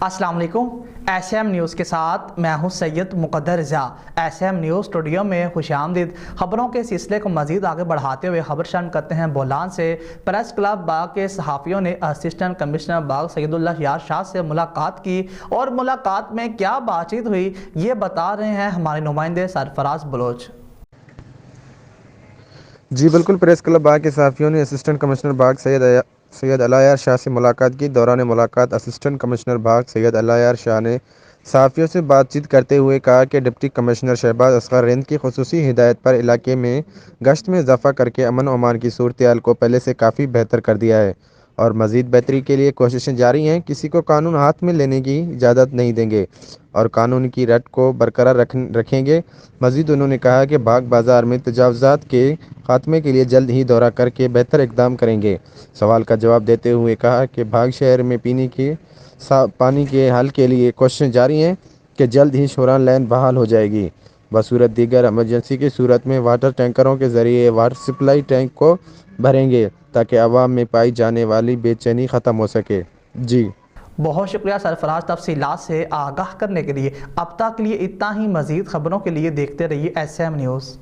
अस्सलाम वालेकुम। SM news के साथ मैं हूं सैयद मुक़द्दर रज़ा। SM न्यूज़ स्टूडियो में खुशामदीद। खबरों के सिलसिले को मज़ीद आगे बढ़ाते हुए खबर शामिल करते हैं बोलान से। प्रेस क्लब बाग के सहाफ़ियों ने असिस्टेंट कमिश्नर बाग सैयदुल्लाह यार शाह से मुलाकात की और मुलाकात में क्या बातचीत हुई ये बता रहे हैं हमारे नुमाइंदे सरफराज बलोच। जी बिल्कुल, प्रेस क्लब बाग के सहाफ़ियों ने असिस्टेंट कमिश्नर बाग सैयद अलायार शाह से मुलाकात की। दौरान मुलाकात असिस्टेंट कमिश्नर बाग सैयद अलायार शाह ने सहाफ़ियों से बातचीत करते हुए कहा कि डिप्टी कमिश्नर शहबाज असगर रिंद की खुसूसी हिदायत पर इलाके में गश्त में इजाफ़ा करके अमन और अमान की सूरत-ए-हाल को पहले से काफ़ी बेहतर कर दिया है और मज़ीद बेहतरी के लिए कोशिशें जारी हैं। किसी को कानून हाथ में लेने की इजाज़त नहीं देंगे और कानून की रट को बरकरार रखेंगे। मज़ीद उन्होंने कहा कि बाग बाज़ार में तजावुज़ात के खात्मे के लिए जल्द ही दौरा करके बेहतर इक़दाम करेंगे। सवाल का जवाब देते हुए कहा कि बाग शहर में पानी के हल के लिए कोशिशें जारी हैं कि जल्द ही शोरान लाइन बहाल हो जाएगी। बसूरत दीगर एमरजेंसी की सूरत में वाटर टैंकरों के ज़रिए वाटर सप्लाई टैंक को भरेंगे ताकि आवाम में पाई जाने वाली बेचैनी ख़त्म हो सके। जी बहुत शुक्रिया सरफराज तफसीलात से आगाह करने के लिए। अब तक के लिए इतना ही। मज़ीद खबरों के लिए देखते रहिए SM न्यूज़।